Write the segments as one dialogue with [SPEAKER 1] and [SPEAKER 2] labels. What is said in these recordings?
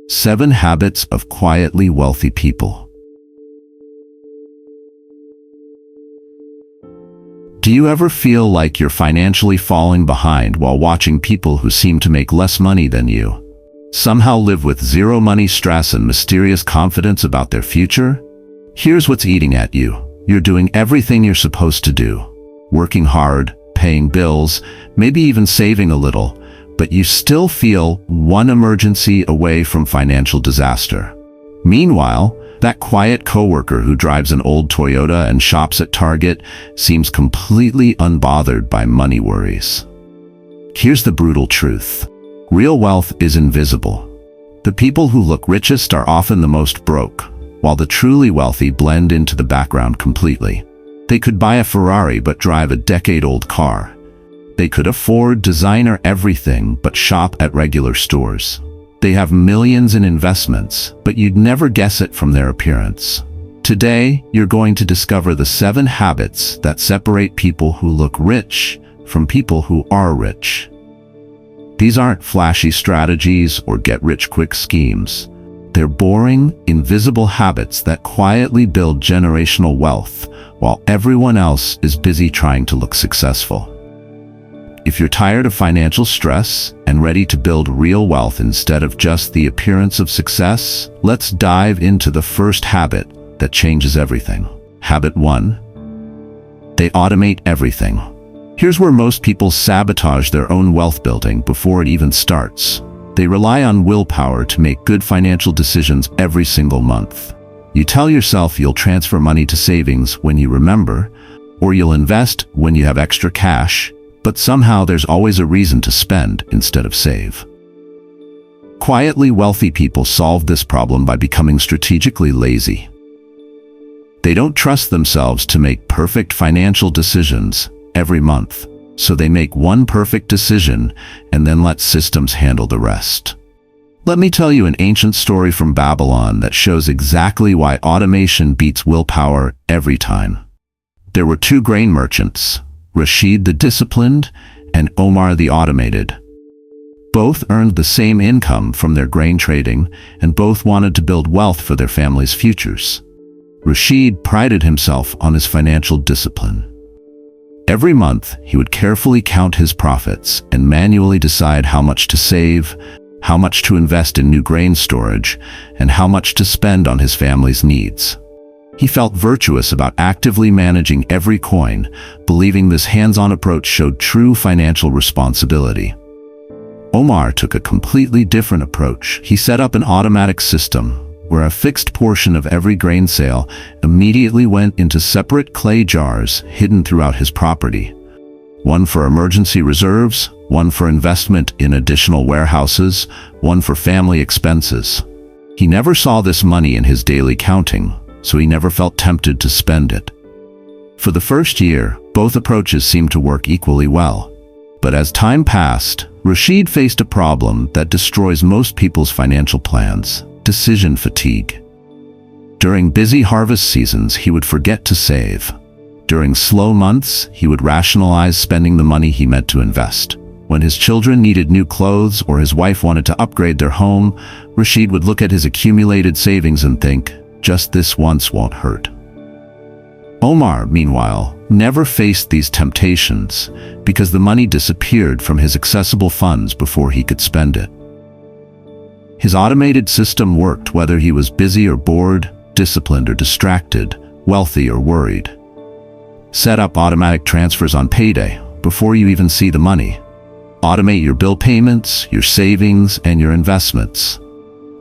[SPEAKER 1] 7 Habits of Quietly Wealthy People. Do you ever feel like you're financially falling behind while watching people who seem to make less money than you somehow live with zero money stress and mysterious confidence about their future? Here's what's eating at you. You're doing everything you're supposed to do. Working hard, paying bills, maybe even saving a little, but you still feel one emergency away from financial disaster. Meanwhile, that quiet coworker who drives an old Toyota and shops at Target seems completely unbothered by money worries. Here's the brutal truth. Real wealth is invisible. The people who look richest are often the most broke, while the truly wealthy blend into the background completely. They could buy a Ferrari but drive a decade-old car. They could afford designer everything but shop at regular stores. They have millions in investments, but you'd never guess it from their appearance. Today, you're going to discover the 7 habits that separate people who look rich from people who are rich. These aren't flashy strategies or get-rich-quick schemes. They're boring, invisible habits that quietly build generational wealth while everyone else is busy trying to look successful. If you're tired of financial stress and ready to build real wealth instead of just the appearance of success, let's dive into the first habit that changes everything. Habit 1. They automate everything. Here's where most people sabotage their own wealth building before it even starts. They rely on willpower to make good financial decisions every single month. You tell yourself you'll transfer money to savings when you remember, or you'll invest when you have extra cash, but somehow there's always a reason to spend instead of save. Quietly wealthy people solve this problem by becoming strategically lazy. They don't trust themselves to make perfect financial decisions every month, so they make one perfect decision and then let systems handle the rest. Let me tell you an ancient story from Babylon that shows exactly why automation beats willpower every time. There were 2 grain merchants, Rashid the disciplined and Omar the automated. Both earned the same income from their grain trading, and both wanted to build wealth for their families' futures. Rashid prided himself on his financial discipline. Every month, he would carefully count his profits and manually decide how much to save, how much to invest in new grain storage, and how much to spend on his family's needs. He felt virtuous about actively managing every coin, believing this hands-on approach showed true financial responsibility. Omar took a completely different approach. He set up an automatic system where a fixed portion of every grain sale immediately went into separate clay jars hidden throughout his property. One for emergency reserves, one for investment in additional warehouses, one for family expenses. He never saw this money in his daily counting, so he never felt tempted to spend it. For the first year, both approaches seemed to work equally well. But as time passed, Rashid faced a problem that destroys most people's financial plans: decision fatigue. During busy harvest seasons, he would forget to save. During slow months, he would rationalize spending the money he meant to invest. When his children needed new clothes or his wife wanted to upgrade their home, Rashid would look at his accumulated savings and think, just this once won't hurt. Omar, meanwhile, never faced these temptations because the money disappeared from his accessible funds before he could spend it. His automated system worked whether he was busy or bored, disciplined or distracted, wealthy or worried. Set up automatic transfers on payday before you even see the money. Automate your bill payments, your savings, and your investments.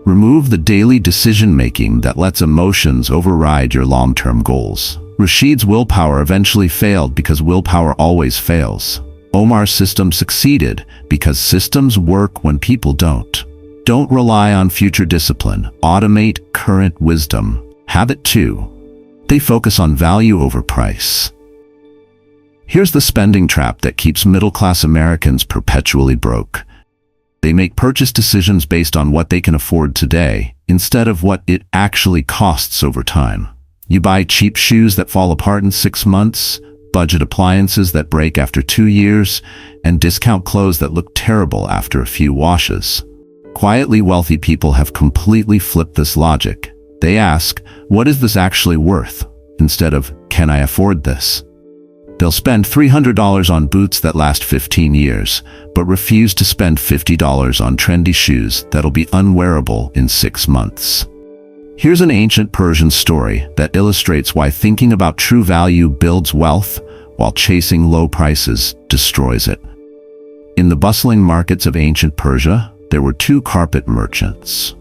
[SPEAKER 1] Remove the daily decision-making that lets emotions override your long-term goals. Rashid's willpower eventually failed because willpower always fails. Omar's system succeeded because systems work when people don't. Don't rely on future discipline. Automate current wisdom. Habit 2. They focus on value over price. Here's the spending trap that keeps middle-class Americans perpetually broke. They make purchase decisions based on what they can afford today, instead of what it actually costs over time. You buy cheap shoes that fall apart in 6 months, budget appliances that break after 2 years, and discount clothes that look terrible after a few washes. Quietly wealthy people have completely flipped this logic. They ask, what is this actually worth? Instead of, can I afford this? They'll spend $300 on boots that last 15 years, but refuse to spend $50 on trendy shoes that'll be unwearable in 6 months. Here's an ancient Persian story that illustrates why thinking about true value builds wealth, while chasing low prices destroys it. In the bustling markets of ancient Persia, there were 2 carpet merchants,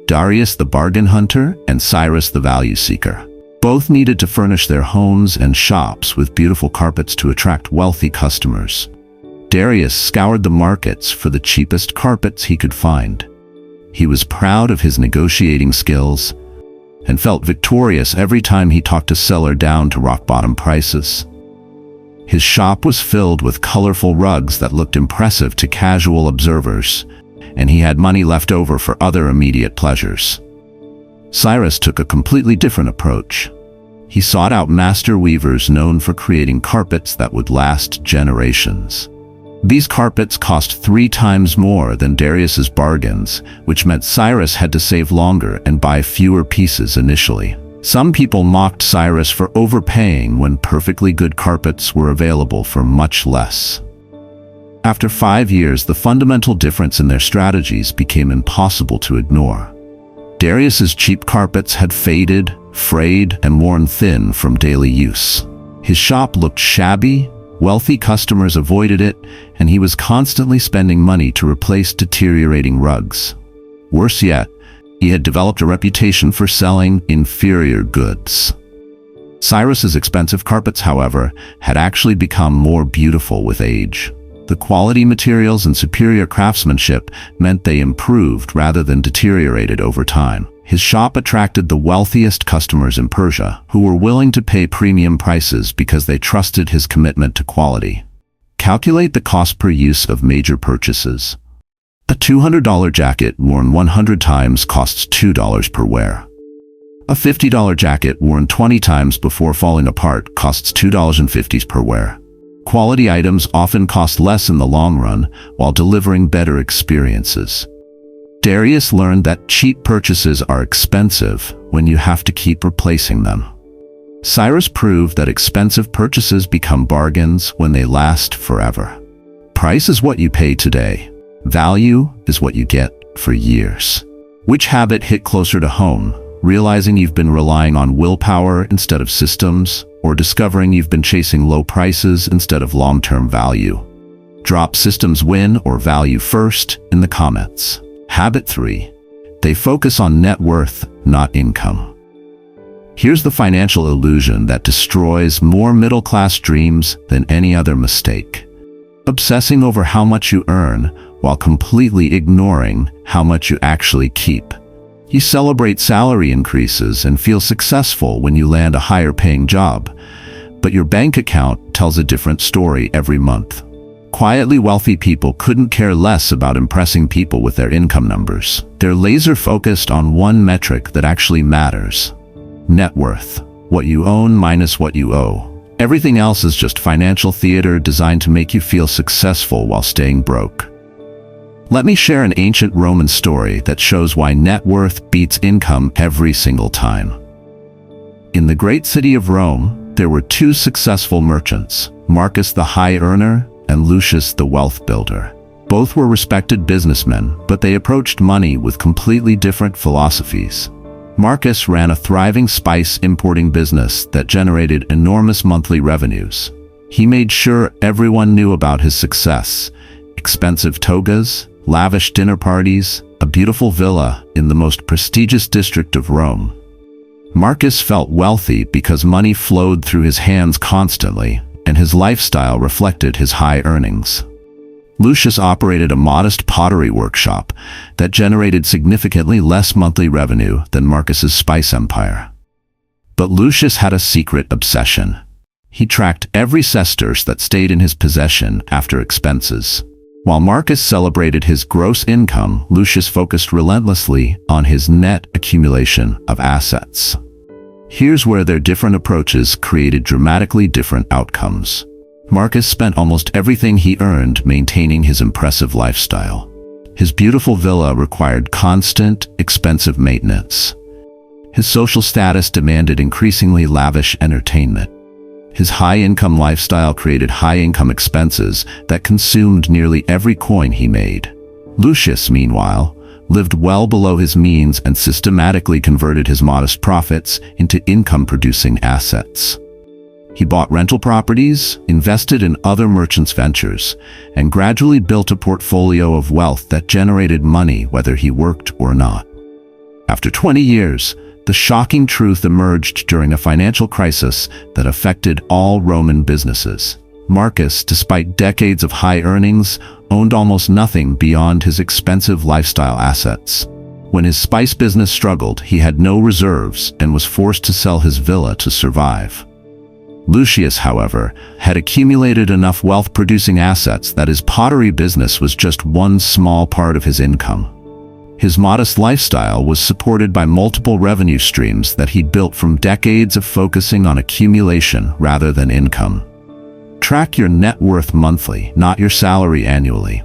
[SPEAKER 1] Darius the bargain hunter and Cyrus the value seeker. Both needed to furnish their homes and shops with beautiful carpets to attract wealthy customers. Darius scoured the markets for the cheapest carpets he could find. He was proud of his negotiating skills and felt victorious every time he talked a seller down to rock-bottom prices. His shop was filled with colorful rugs that looked impressive to casual observers, and he had money left over for other immediate pleasures. Cyrus took a completely different approach. He sought out master weavers known for creating carpets that would last generations. These carpets cost 3 times more than Darius's bargains, which meant Cyrus had to save longer and buy fewer pieces initially. Some people mocked Cyrus for overpaying when perfectly good carpets were available for much less. After 5 years, the fundamental difference in their strategies became impossible to ignore. Darius's cheap carpets had faded, frayed, and worn thin from daily use. His shop looked shabby, wealthy customers avoided it, and he was constantly spending money to replace deteriorating rugs. Worse yet, he had developed a reputation for selling inferior goods. Cyrus's expensive carpets, however, had actually become more beautiful with age. The quality materials and superior craftsmanship meant they improved rather than deteriorated over time. His shop attracted the wealthiest customers in Persia, who were willing to pay premium prices because they trusted his commitment to quality. Calculate the cost per use of major purchases. A $200 jacket worn 100 times costs $2 per wear. A $50 jacket worn 20 times before falling apart costs $2.50 per wear. Quality items often cost less in the long run while delivering better experiences. Darius learned that cheap purchases are expensive when you have to keep replacing them. Cyrus proved that expensive purchases become bargains when they last forever. Price is what you pay today. Value is what you get for years. Which habit hit closer to home? Realizing you've been relying on willpower instead of systems, or discovering you've been chasing low prices instead of long-term value? Drop systems win or value first in the comments. Habit 3. They focus on net worth, not income. Here's the financial illusion that destroys more middle-class dreams than any other mistake. Obsessing over how much you earn while completely ignoring how much you actually keep. You celebrate salary increases and feel successful when you land a higher-paying job, but your bank account tells a different story every month. Quietly wealthy people couldn't care less about impressing people with their income numbers. They're laser-focused on one metric that actually matters: net worth, what you own minus what you owe. Everything else is just financial theater designed to make you feel successful while staying broke. Let me share an ancient Roman story that shows why net worth beats income every single time. In the great city of Rome, there were 2 successful merchants, Marcus the high earner and Lucius the wealth builder. Both were respected businessmen, but they approached money with completely different philosophies. Marcus ran a thriving spice importing business that generated enormous monthly revenues. He made sure everyone knew about his success: expensive togas, lavish dinner parties, a beautiful villa in the most prestigious district of Rome. Marcus felt wealthy because money flowed through his hands constantly, and his lifestyle reflected his high earnings. Lucius operated a modest pottery workshop that generated significantly less monthly revenue than Marcus's spice empire. But Lucius had a secret obsession. He tracked every sesterce that stayed in his possession after expenses. While Marcus celebrated his gross income, Lucius focused relentlessly on his net accumulation of assets. Here's where their different approaches created dramatically different outcomes. Marcus spent almost everything he earned maintaining his impressive lifestyle. His beautiful villa required constant, expensive maintenance. His social status demanded increasingly lavish entertainment. His high-income lifestyle created high-income expenses that consumed nearly every coin he made. Lucius, meanwhile, lived well below his means and systematically converted his modest profits into income-producing assets. He bought rental properties, invested in other merchants' ventures, and gradually built a portfolio of wealth that generated money whether he worked or not. After 20 years, the shocking truth emerged during a financial crisis that affected all Roman businesses. Marcus, despite decades of high earnings, owned almost nothing beyond his expensive lifestyle assets. When his spice business struggled, he had no reserves and was forced to sell his villa to survive. Lucius, however, had accumulated enough wealth-producing assets that his pottery business was just one small part of his income. His modest lifestyle was supported by multiple revenue streams that he'd built from decades of focusing on accumulation rather than income. Track your net worth monthly, not your salary annually.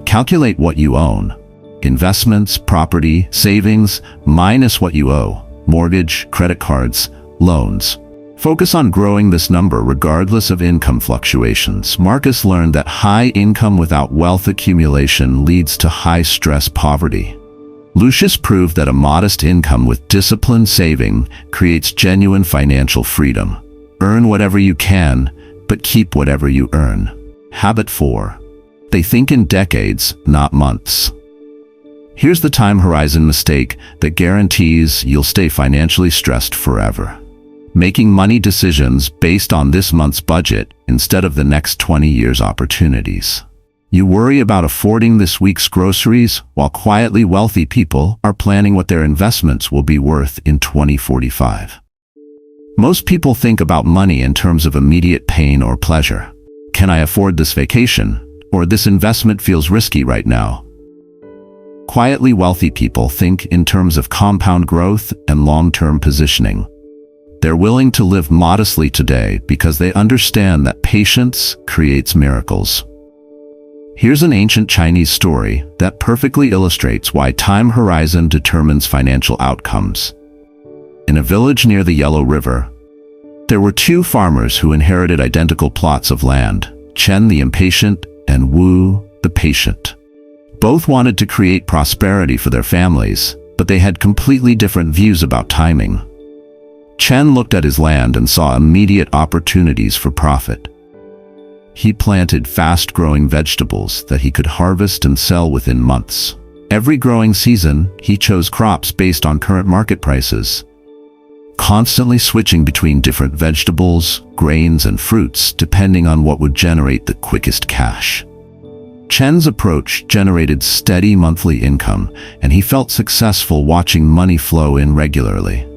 [SPEAKER 1] Calculate what you own: investments, property, savings, minus what you owe: mortgage, credit cards, loans. Focus on growing this number regardless of income fluctuations. Marcus learned that high income without wealth accumulation leads to high-stress poverty. Lucius proved that a modest income with disciplined saving creates genuine financial freedom. Earn whatever you can, but keep whatever you earn. Habit 4. They think in decades, not months. Here's the time horizon mistake that guarantees you'll stay financially stressed forever. Making money decisions based on this month's budget instead of the next 20 years' opportunities. You worry about affording this week's groceries while quietly wealthy people are planning what their investments will be worth in 2045. Most people think about money in terms of immediate pain or pleasure. Can I afford this vacation? Or this investment feels risky right now. Quietly wealthy people think in terms of compound growth and long-term positioning. They're willing to live modestly today because they understand that patience creates miracles. Here's an ancient Chinese story that perfectly illustrates why time horizon determines financial outcomes. In a village near the Yellow River, there were two farmers who inherited identical plots of land: Chen the impatient and Wu the patient. Both wanted to create prosperity for their families, but they had completely different views about timing. Chen looked at his land and saw immediate opportunities for profit. He planted fast-growing vegetables that he could harvest and sell within months. Every growing season, he chose crops based on current market prices, constantly switching between different vegetables, grains, and fruits depending on what would generate the quickest cash. Chen's approach generated steady monthly income, and he felt successful watching money flow in regularly.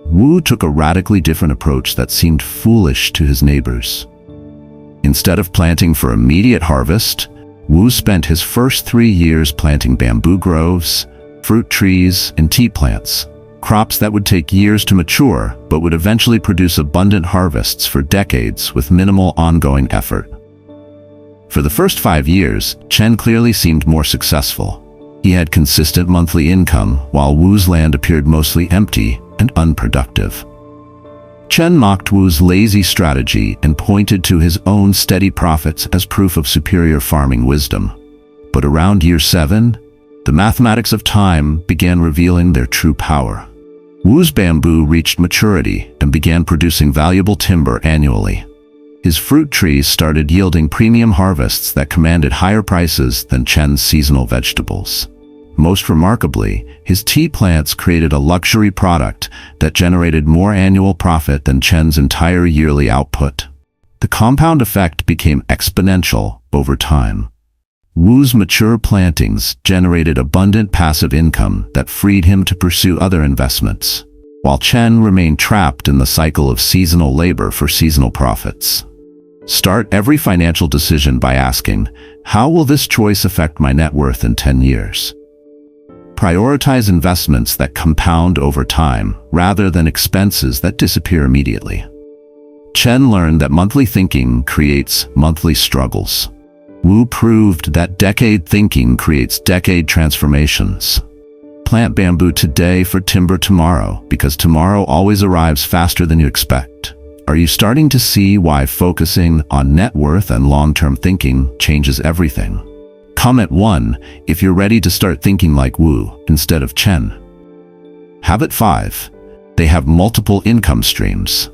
[SPEAKER 1] Wu took a radically different approach that seemed foolish to his neighbors. Instead of planting for immediate harvest, Wu spent his first 3 years planting bamboo groves, fruit trees, and tea plants, crops that would take years to mature but would eventually produce abundant harvests for decades with minimal ongoing effort. For the first 5 years, Chen clearly seemed more successful. He had consistent monthly income, while Wu's land appeared mostly empty and unproductive. Chen mocked Wu's lazy strategy and pointed to his own steady profits as proof of superior farming wisdom. But around year 7, the mathematics of time began revealing their true power. Wu's bamboo reached maturity and began producing valuable timber annually. His fruit trees started yielding premium harvests that commanded higher prices than Chen's seasonal vegetables. Most remarkably, his tea plants created a luxury product that generated more annual profit than Chen's entire yearly output. The compound effect became exponential over time. Wu's mature plantings generated abundant passive income that freed him to pursue other investments, while Chen remained trapped in the cycle of seasonal labor for seasonal profits. Start every financial decision by asking, how will this choice affect my net worth in 10 years? Prioritize investments that compound over time, rather than expenses that disappear immediately. Chen learned that monthly thinking creates monthly struggles. Wu proved that decade thinking creates decade transformations. Plant bamboo today for timber tomorrow, because tomorrow always arrives faster than you expect. Are you starting to see why focusing on net worth and long-term thinking changes everything? Comment 1 if you're ready to start thinking like Wu instead of Chen. Habit 5. They have multiple income streams.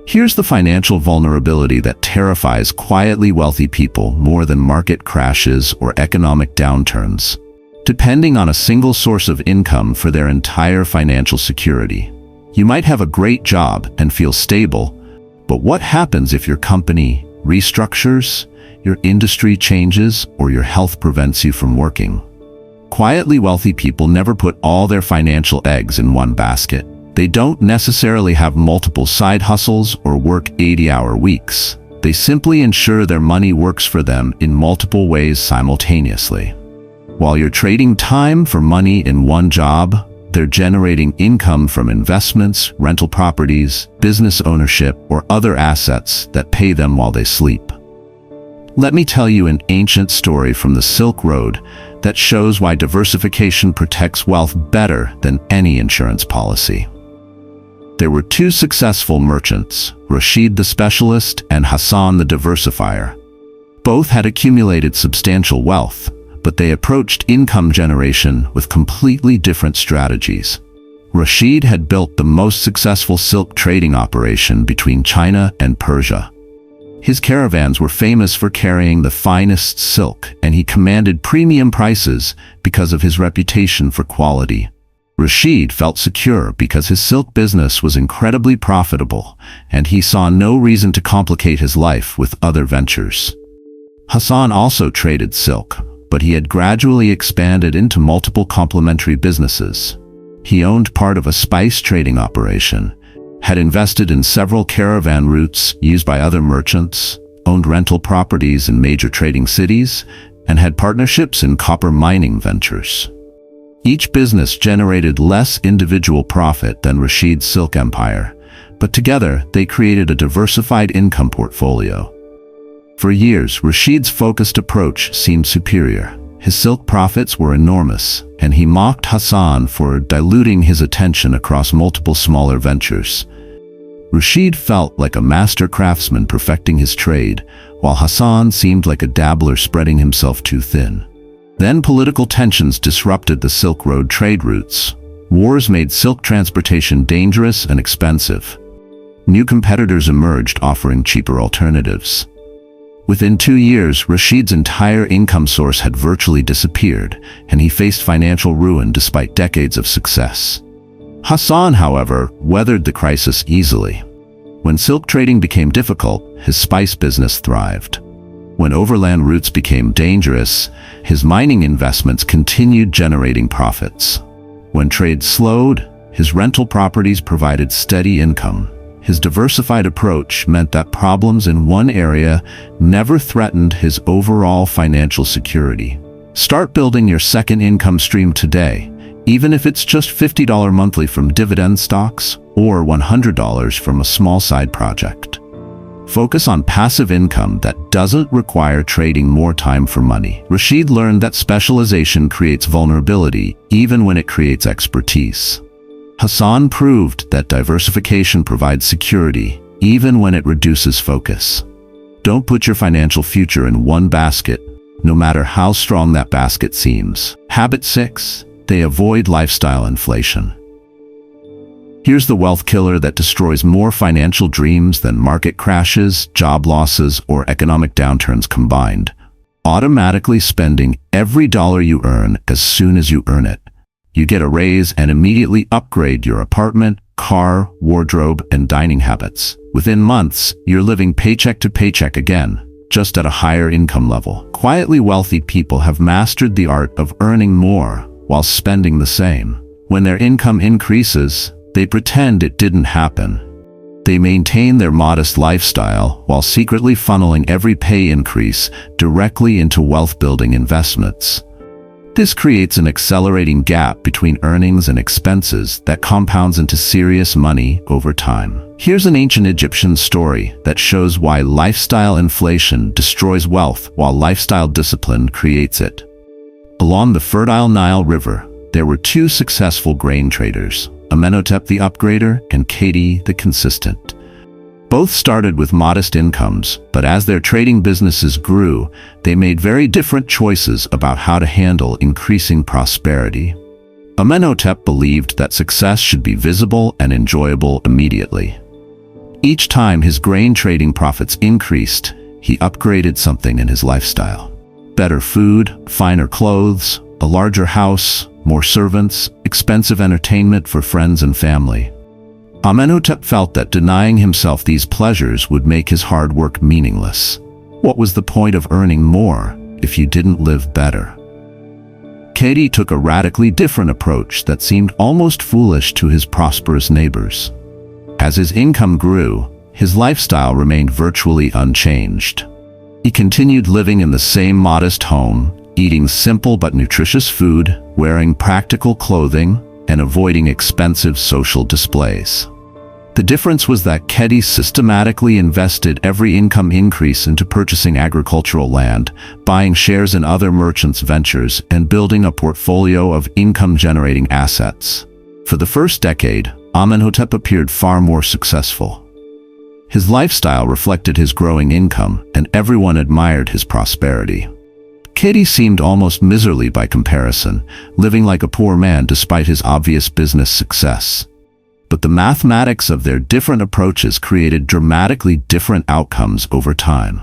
[SPEAKER 1] Here's the financial vulnerability that terrifies quietly wealthy people more than market crashes or economic downturns. Depending on a single source of income for their entire financial security. You might have a great job and feel stable, but what happens if your company restructures, your industry changes, or your health prevents you from working? Quietly wealthy people never put all their financial eggs in one basket. They don't necessarily have multiple side hustles or work 80-hour weeks. They simply ensure their money works for them in multiple ways simultaneously. While you're trading time for money in one job, they're generating income from investments, rental properties, business ownership, or other assets that pay them while they sleep. Let me tell you an ancient story from the Silk Road that shows why diversification protects wealth better than any insurance policy. There were two successful merchants, Rashid the specialist and Hassan the diversifier. Both had accumulated substantial wealth, but they approached income generation with completely different strategies. Rashid had built the most successful silk trading operation between China and Persia. His caravans were famous for carrying the finest silk, and he commanded premium prices because of his reputation for quality. Rashid felt secure because his silk business was incredibly profitable, and he saw no reason to complicate his life with other ventures. Hassan also traded silk, but he had gradually expanded into multiple complementary businesses. He owned part of a spice trading operation, had invested in several caravan routes used by other merchants, owned rental properties in major trading cities, and had partnerships in copper mining ventures. Each business generated less individual profit than Rashid's silk empire, but together they created a diversified income portfolio. For years, Rashid's focused approach seemed superior. His silk profits were enormous, and he mocked Hassan for diluting his attention across multiple smaller ventures. Rashid felt like a master craftsman perfecting his trade, while Hassan seemed like a dabbler spreading himself too thin. Then political tensions disrupted the Silk Road trade routes. Wars made silk transportation dangerous and expensive. New competitors emerged offering cheaper alternatives. Within 2 years, Rashid's entire income source had virtually disappeared, and he faced financial ruin despite decades of success. Hassan, however, weathered the crisis easily. When silk trading became difficult, his spice business thrived. When overland routes became dangerous, his mining investments continued generating profits. When trade slowed, his rental properties provided steady income. His diversified approach meant that problems in one area never threatened his overall financial security. Start building your second income stream today, even if it's just $50 monthly from dividend stocks or $100 from a small side project. Focus on passive income that doesn't require trading more time for money. Rashid learned that specialization creates vulnerability even when it creates expertise. Hassan proved that diversification provides security even when it reduces focus. Don't put your financial future in one basket, no matter how strong that basket seems. Habit 6. They avoid lifestyle inflation. Here's the wealth killer that destroys more financial dreams than market crashes, job losses, or economic downturns combined. Automatically spending every dollar you earn as soon as you earn it. You get a raise and immediately upgrade your apartment, car, wardrobe, and dining habits. Within months, you're living paycheck to paycheck again, just at a higher income level. Quietly wealthy people have mastered the art of earning more while spending the same. When their income increases, they pretend it didn't happen. They maintain their modest lifestyle while secretly funneling every pay increase directly into wealth-building investments. This creates an accelerating gap between earnings and expenses that compounds into serious money over time. Here's an ancient Egyptian story that shows why lifestyle inflation destroys wealth while lifestyle discipline creates it. Along the fertile Nile River, there were two successful grain traders, Amenhotep the Upgrader and Khedi the Consistent. Both started with modest incomes, but as their trading businesses grew, they made very different choices about how to handle increasing prosperity. Amenhotep believed that success should be visible and enjoyable immediately. Each time his grain trading profits increased, he upgraded something in his lifestyle. Better food, finer clothes, a larger house, more servants, expensive entertainment for friends and family. Amenhotep felt that denying himself these pleasures would make his hard work meaningless. What was the point of earning more if you didn't live better? Khedi took a radically different approach that seemed almost foolish to his prosperous neighbors. As his income grew, his lifestyle remained virtually unchanged. He continued living in the same modest home, eating simple but nutritious food, wearing practical clothing, and avoiding expensive social displays. The difference was that Khedi systematically invested every income increase into purchasing agricultural land, buying shares in other merchants' ventures, and building a portfolio of income-generating assets. For the first decade, Amenhotep appeared far more successful. His lifestyle reflected his growing income, and everyone admired his prosperity. Khedi seemed almost miserly by comparison, living like a poor man despite his obvious business success. But the mathematics of their different approaches created dramatically different outcomes over time.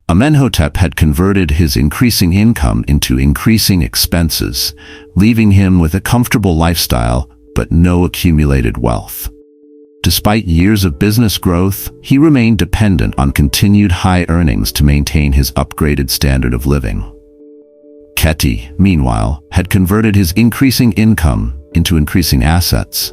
[SPEAKER 1] Amenhotep had converted his increasing income into increasing expenses, leaving him with a comfortable lifestyle but no accumulated wealth. Despite years of business growth, he remained dependent on continued high earnings to maintain his upgraded standard of living. Khedi, meanwhile, had converted his increasing income into increasing assets.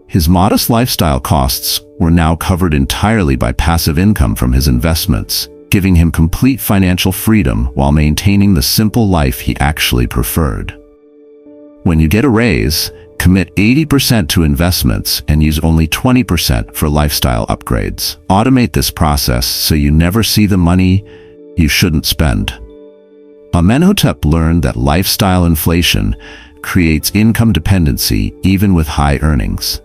[SPEAKER 1] His modest lifestyle costs were now covered entirely by passive income from his investments, giving him complete financial freedom while maintaining the simple life he actually preferred. When you get a raise, commit 80% to investments and use only 20% for lifestyle upgrades. Automate this process so you never see the money you shouldn't spend. Amenhotep learned that lifestyle inflation creates income dependency even with high earnings.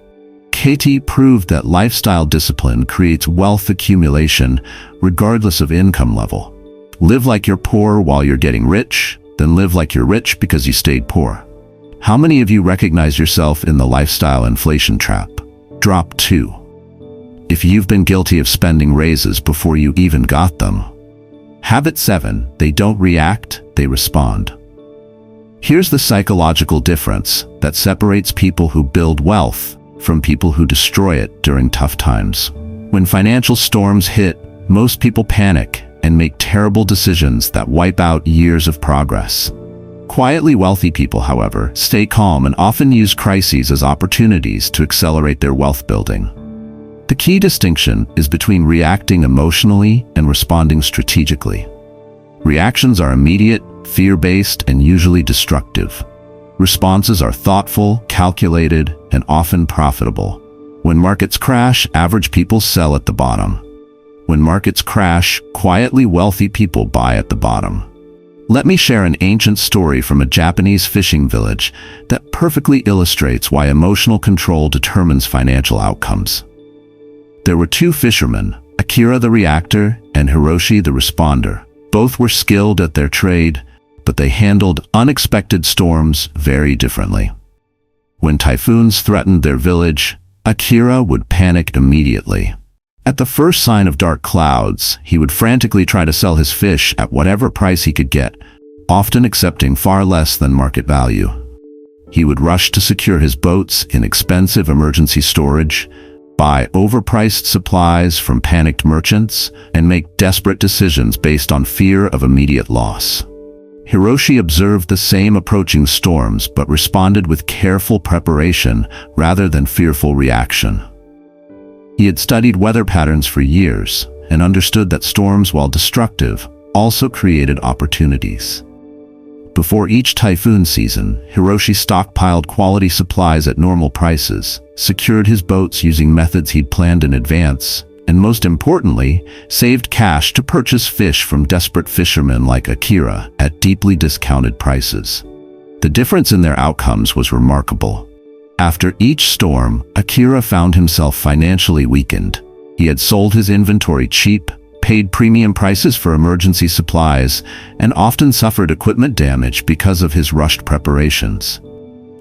[SPEAKER 1] Khedi proved that lifestyle discipline creates wealth accumulation regardless of income level. Live like you're poor while you're getting rich, then live like you're rich because you stayed poor. How many of you recognize yourself in the lifestyle inflation trap? Drop 2. If you've been guilty of spending raises before you even got them. Habit 7. They don't react, they respond. Here's the psychological difference that separates people who build wealth from people who destroy it during tough times. When financial storms hit, most people panic and make terrible decisions that wipe out years of progress. Quietly wealthy people, however, stay calm and often use crises as opportunities to accelerate their wealth building. The key distinction is between reacting emotionally and responding strategically. Reactions are immediate, fear-based, and usually destructive. Responses are thoughtful, calculated, and often profitable. When markets crash, average people sell at the bottom. When markets crash, quietly wealthy people buy at the bottom. Let me share an ancient story from a Japanese fishing village that perfectly illustrates why emotional control determines financial outcomes. There were two fishermen, Akira the reactor and Hiroshi the responder. Both were skilled at their trade, but they handled unexpected storms very differently. When typhoons threatened their village, Akira would panic immediately. At the first sign of dark clouds, he would frantically try to sell his fish at whatever price he could get, often accepting far less than market value. He would rush to secure his boats in expensive emergency storage, buy overpriced supplies from panicked merchants, and make desperate decisions based on fear of immediate loss. Hiroshi observed the same approaching storms but responded with careful preparation rather than fearful reaction. He had studied weather patterns for years and understood that storms, while destructive, also created opportunities. Before each typhoon season, Hiroshi stockpiled quality supplies at normal prices, secured his boats using methods he'd planned in advance, and most importantly, saved cash to purchase fish from desperate fishermen like Akira at deeply discounted prices. The difference in their outcomes was remarkable. After each storm, Akira found himself financially weakened. He had sold his inventory cheap, paid premium prices for emergency supplies, and often suffered equipment damage because of his rushed preparations.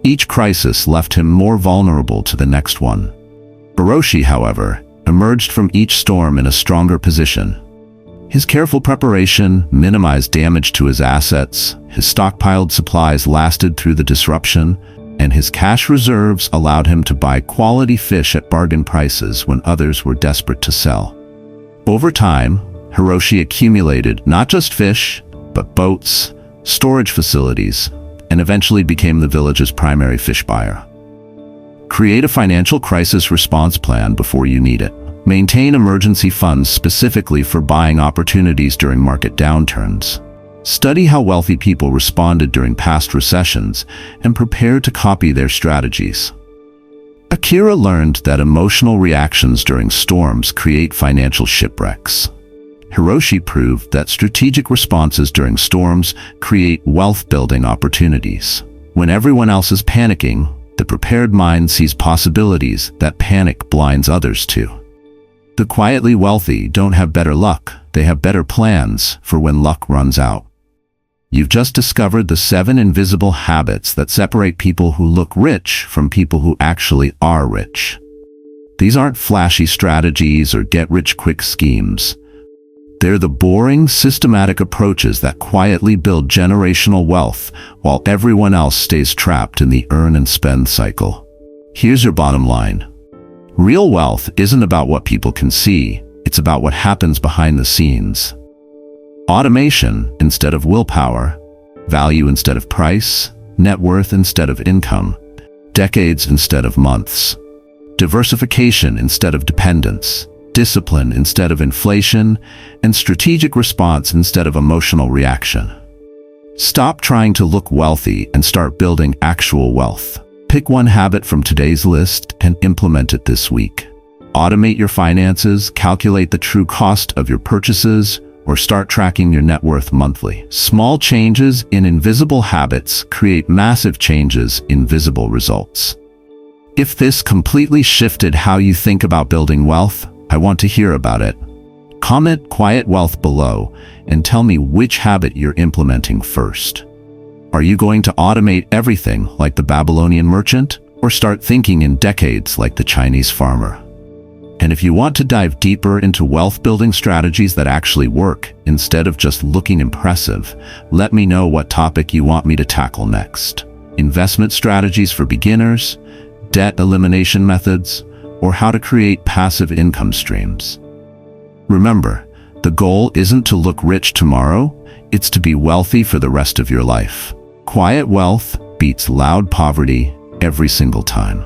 [SPEAKER 1] Each crisis left him more vulnerable to the next one. Hiroshi, however, emerged from each storm in a stronger position. His careful preparation minimized damage to his assets, his stockpiled supplies lasted through the disruption, and his cash reserves allowed him to buy quality fish at bargain prices when others were desperate to sell. Over time, Hiroshi accumulated not just fish, but boats, storage facilities, and eventually became the village's primary fish buyer. Create a financial crisis response plan before you need it. Maintain emergency funds specifically for buying opportunities during market downturns. Study how wealthy people responded during past recessions and prepare to copy their strategies. Akira learned that emotional reactions during storms create financial shipwrecks. Hiroshi proved that strategic responses during storms create wealth-building opportunities. When everyone else is panicking, the prepared mind sees possibilities that panic blinds others to. The quietly wealthy don't have better luck, they have better plans for when luck runs out. You've just discovered the 7 invisible habits that separate people who look rich from people who actually are rich. These aren't flashy strategies or get-rich-quick schemes. They're the boring, systematic approaches that quietly build generational wealth while everyone else stays trapped in the earn and spend cycle. Here's your bottom line. Real wealth isn't about what people can see, it's about what happens behind the scenes. Automation instead of willpower, value instead of price, net worth instead of income, decades instead of months, diversification instead of dependence, discipline instead of inflation, and strategic response instead of emotional reaction. Stop trying to look wealthy and start building actual wealth. Pick one habit from today's list and implement it this week. Automate your finances, calculate the true cost of your purchases, or start tracking your net worth monthly. Small changes in invisible habits create massive changes in visible results. If this completely shifted how you think about building wealth, I want to hear about it. Comment "Quiet Wealth" below and tell me which habit you're implementing first. Are you going to automate everything like the Babylonian merchant, or start thinking in decades like the Chinese farmer? And if you want to dive deeper into wealth-building strategies that actually work, instead of just looking impressive, let me know what topic you want me to tackle next. Investment strategies for beginners, debt elimination methods, or how to create passive income streams. Remember, the goal isn't to look rich tomorrow, it's to be wealthy for the rest of your life. Quiet wealth beats loud poverty every single time.